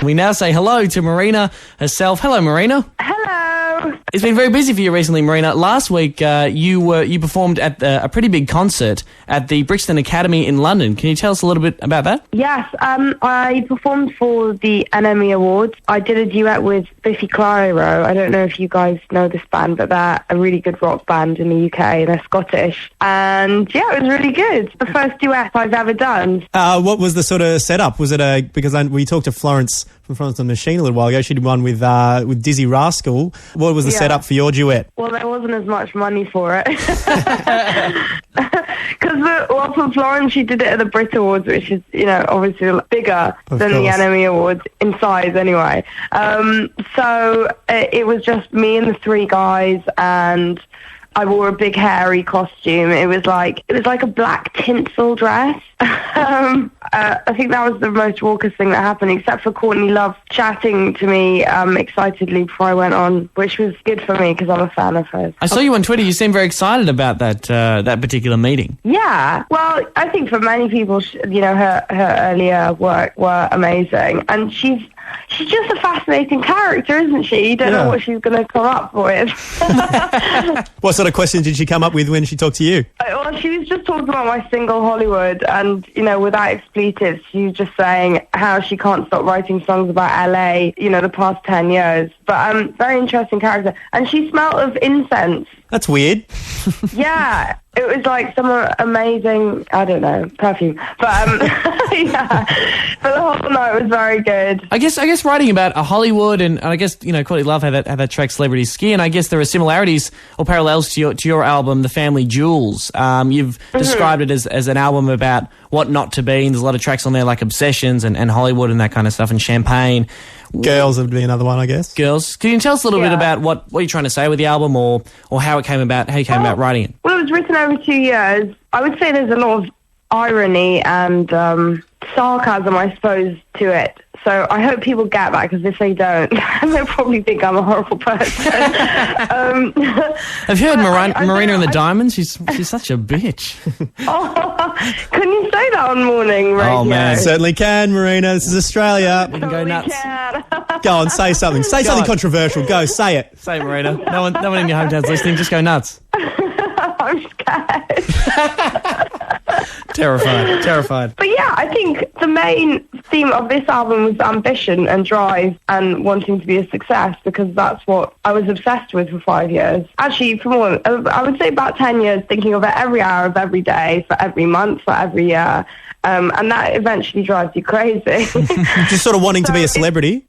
We now say hello to Marina herself. Hello, Marina. Hello. It's been very busy for you recently, Marina. Last week, you performed at a pretty big concert at the Brixton Academy in London. Can you tell us a little bit about that? Yes, I performed for the NME Awards. I did a duet with Biffy Clyro. I don't know if you guys know this band, but they're a really good rock band in the UK. They're Scottish. And yeah, it was really good. The first duet I've ever done. What was the sort of setup? Was it because we talked to Florence from Florence and the Machine a little while ago. She did one with Dizzy Rascal. What was the setup for your duet? Well, there wasn't as much money for it. Because for Florence, she did it at the Brit Awards, which is, obviously bigger than the NME Awards in size anyway. So it was just me and the three guys, and I wore a big hairy costume. It was like a black tinsel dress. I think that was the most raucous thing that happened, except for Courtney Love chatting to me excitedly before I went on, which was good for me because I'm a fan of hers. I saw you on Twitter. You seemed very excited about that particular meeting. Yeah. Well, I think for many people, her earlier work were amazing, and she's just a fascinating character, isn't she? You don't know what she's going to come up with. What sort of questions did she come up with when she talked to you? Well, she was just talking about my single Hollywood, and, without expletives, she was just saying how she can't stop writing songs about LA, the past 10 years. But very interesting character. And she smelled of incense. That's weird. Yeah. It was like some amazing, I don't know, perfume. But, yeah. But the whole night was very good. I guess writing about a Hollywood, and I guess, Courtney Love had that track Celebrity Ski, and I guess there are similarities or parallels to your album, The Family Jewels. You've described it as an album about what not to be, and there's a lot of tracks on there like Obsessions and Hollywood and that kind of stuff, and Champagne. Girls would be another one, I guess. Girls. Can you tell us a little bit about what you're trying to say with the album, or how it came about, how you came about writing it? Well, it was written over 2 years. I would say there's a lot of irony and sarcasm, I suppose, to it. So I hope people get that, because if they don't, they'll probably think I'm a horrible person. Have you heard Marina and the Diamonds? She's such a bitch. Can you say that on morning radio? Oh, man. Certainly can, Marina. This is Australia. We can go nuts. Go on, say something. Say something controversial. Go, say it. Say it, Marina. No one in your hometown's listening. Just go nuts. I'm scared. Terrified. But yeah, I think the main theme of this album was ambition and drive and wanting to be a success, because that's what I was obsessed with for 5 years. Actually, for more, I would say about 10 years, thinking of it every hour of every day, for every month, for every year. And that eventually drives you crazy. Just sort of wanting to be a celebrity?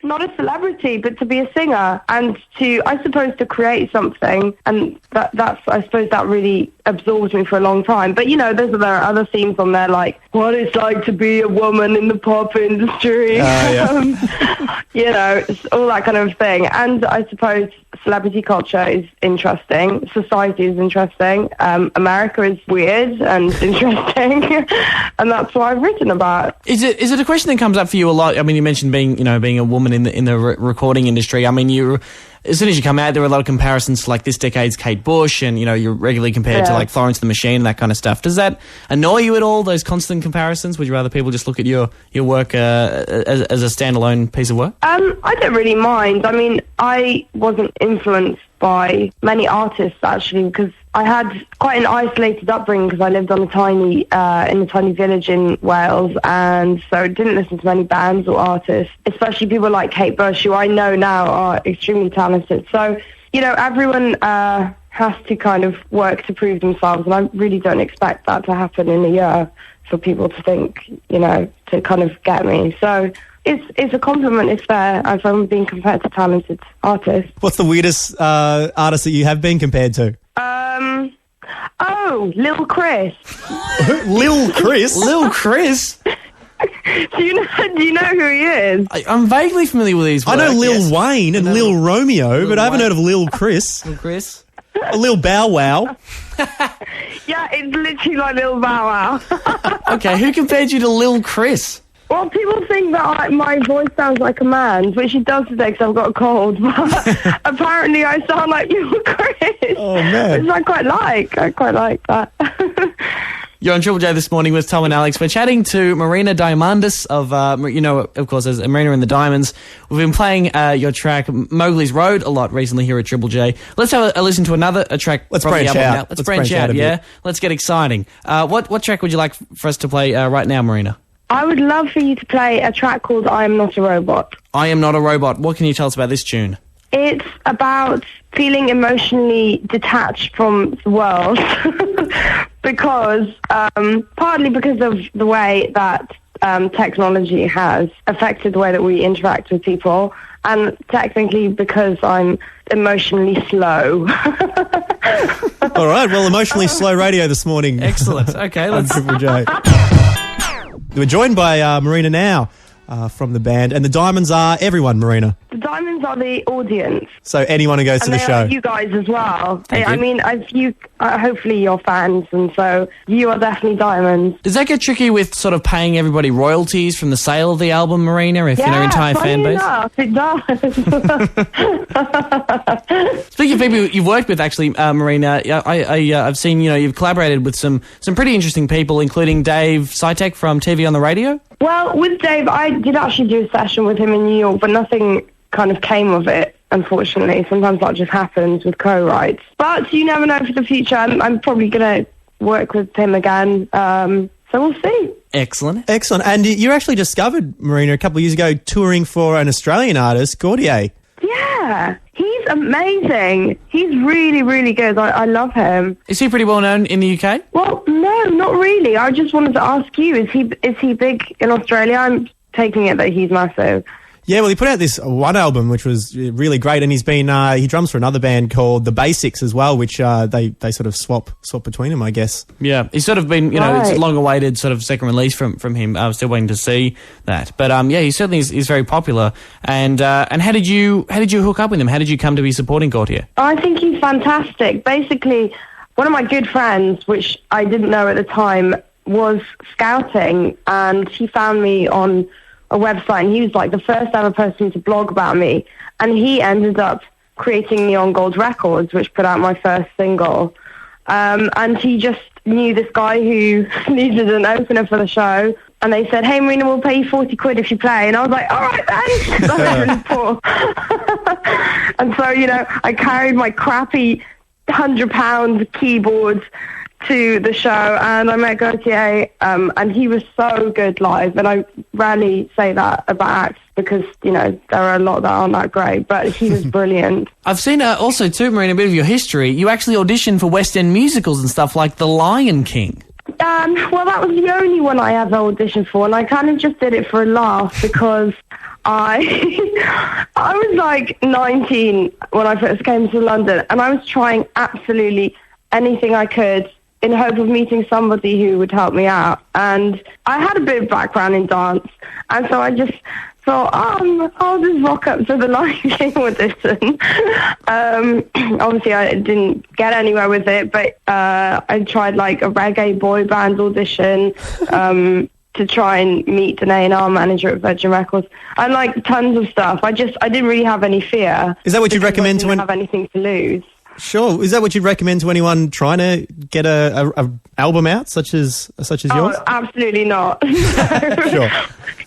Not a celebrity, but to be a singer and I suppose, to create something. And I suppose that really absorbed me for a long time. But, there are other themes on there, like what it's like to be a woman in the pop industry. It's all that kind of thing. And I suppose celebrity culture is interesting. Society is interesting. America is weird and interesting. And that's what I've written about. Is it a question that comes up for you a lot? I mean, you mentioned being a woman in the recording industry. I mean, as soon as you come out, there are a lot of comparisons to like this decade's Kate Bush, and you're regularly compared to like Florence and the Machine and that kind of stuff. Does that annoy you at all, those constant comparisons? Would you rather people just look at your work as a standalone piece of work? I don't really mind. I mean, I wasn't influenced by many artists, actually, because I had quite an isolated upbringing, because I lived on in a tiny village in Wales, and so didn't listen to many bands or artists, especially people like Kate Bush, who I know now are extremely talented. So, everyone has to kind of work to prove themselves, and I really don't expect that to happen in a year for people to think, to kind of get me. So it's a compliment if I'm being compared to talented artists. What's the weirdest artist that you have been compared to? Lil Chris. Lil Chris? Lil Chris? Do you know who he is? I'm vaguely familiar with these work. I know Lil Wayne and Lil Romeo, but I haven't heard of Lil Chris. Lil Chris? Lil Bow Wow. Yeah, it's literally like Lil Bow Wow. Okay, who compared you to Lil Chris? Well, people think that my voice sounds like a man's, which it does today because I've got a cold, but apparently I sound like Lil Chris. Oh, man. Which I quite like that. You're on Triple J this morning with Tom and Alex. We're chatting to Marina Diamandis of, of course, as Marina and the Diamonds. We've been playing your track Mowgli's Road a lot recently here at Triple J. Let's have a listen to another track. Let's from branch the album out. now. Let's branch out, a bit. yeah? Let's get exciting. What track would you like for us to play right now, Marina? I would love for you to play a track called I Am Not a Robot. I Am Not a Robot. What can you tell us about this tune? It's about feeling emotionally detached from the world because, partly because of the way that technology has affected the way that we interact with people, and technically because I'm emotionally slow. All right, well, emotionally slow radio this morning. Excellent. Okay, on let's... Triple J. We're joined by Marina now from the band, and the Diamonds are everyone, Marina. The Diamonds are the audience. So anyone who goes to the show. You guys as well. Thank I you. mean, hopefully you're fans, and so you are definitely Diamonds. Does that get tricky with sort of paying everybody royalties from the sale of the album, Marina, if your entire fan base? It does. Speaking of people you've worked with, actually, Marina, I've seen you've collaborated with some pretty interesting people, including Dave Sitek from TV on the Radio. Well, with Dave, I did actually do a session with him in New York, but nothing kind of came of it, unfortunately. Sometimes that just happens with co-writes. But you never know for the future. I'm probably going to work with him again, so we'll see. Excellent. Excellent. And you actually discovered, Marina, a couple of years ago, touring for an Australian artist, Gautier. Yeah, he's amazing. He's really, really good. I love him. Is he pretty well known in the UK? Well, no, not really. I just wanted to ask you, is he big in Australia? I'm taking it that he's massive. Yeah, well, he put out this one album, which was really great, and he's been he drums for another band called The Basics as well, which they sort of swap between them, I guess. Yeah, he's sort of been, it's a long-awaited sort of second release from him. I'm still waiting to see that, but yeah, he certainly is very popular. And how did you hook up with him? How did you come to be supporting Gautier? I think he's fantastic. Basically, one of my good friends, which I didn't know at the time, was scouting, and he found me on a website, and he was like the first ever person to blog about me, and he ended up creating Neon Gold Records, which put out my first single, and he just knew this guy who needed an opener for the show, and they said, hey Marina, we'll pay you 40 quid if you play, and I was like, alright then. I was really poor. And so, I carried my crappy £100 keyboard to the show, and I met Gautier, and he was so good live, and I rarely say that about acts because, there are a lot that aren't that great, but he was brilliant. I've seen also too, Marina, a bit of your history. You actually auditioned for West End musicals and stuff like The Lion King. Well, that was the only one I ever auditioned for, and I kind of just did it for a laugh because I was like 19 when I first came to London, and I was trying absolutely anything I could in hope of meeting somebody who would help me out. And I had a bit of background in dance, and so I just thought, I'll just rock up to the Lion King audition. Obviously, I didn't get anywhere with it, but I tried like a reggae boy band audition to try and meet an A&R manager at Virgin Records, and like tons of stuff. I didn't really have any fear. Is that what you'd recommend to anyone? Have anything to lose. Sure. Is that what you'd recommend to anyone trying to get a album out, such as yours? Oh, absolutely not. Sure.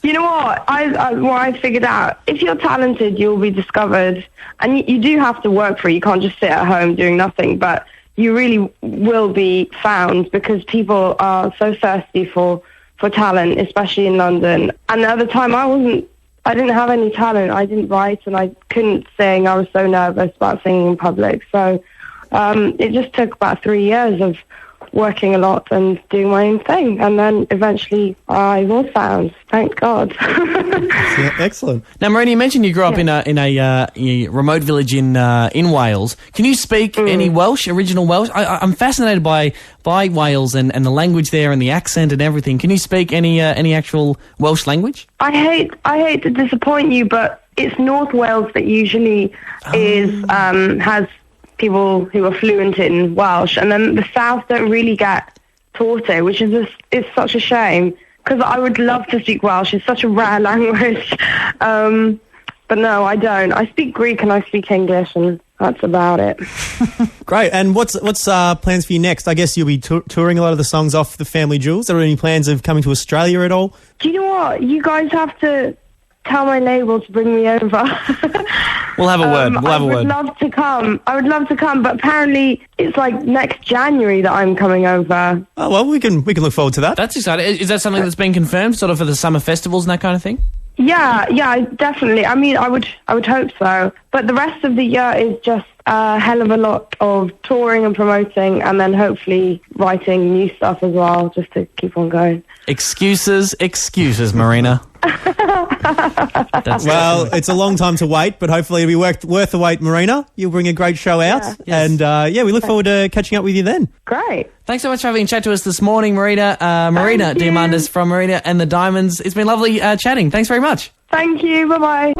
You know what? I figured out, if you're talented, you'll be discovered, and you do have to work for it. You can't just sit at home doing nothing, but you really will be found because people are so thirsty for talent, especially in London. And at the time, I didn't have any talent. I didn't write, and I couldn't sing. I was so nervous about singing in public. So it just took about 3 years of working a lot and doing my own thing. And then eventually I was found. Thank God. Yeah, excellent. Now, Marina, you mentioned you grew up in a remote village in Wales. Can you speak any Welsh, original Welsh? I'm fascinated by Wales and the language there and the accent and everything. Can you speak any actual Welsh language? I hate to disappoint you, but it's North Wales that usually has people who are fluent in Welsh, and then the South don't really get taught it, which is such a shame, because I would love to speak Welsh. It's such a rare language. But no, I don't. I speak Greek and I speak English, and that's about it. Great. And what's plans for you next? I guess you'll be touring a lot of the songs off the Family Jewels. Are there any plans of coming to Australia at all? Do you know what? You guys have to tell my label to bring me over. We'll have a word. I would love to come. But apparently it's like next January that I'm coming over. Oh, well, we can look forward to that. That's exciting. Is that something that's been confirmed, sort of for the summer festivals and that kind of thing? Yeah, definitely. I mean, I would hope so. But the rest of the year is just a hell of a lot of touring and promoting, and then hopefully writing new stuff as well, just to keep on going. Excuses, Marina. Well, it's a long time to wait, but hopefully it'll be worth the wait, Marina. You'll bring a great show out. Yeah. Yes. And, we look forward to catching up with you then. Great. Thanks so much for having a chat to us this morning, Marina. Marina Diamandis from Marina and the Diamonds. It's been lovely chatting. Thanks very much. Thank you. Bye-bye.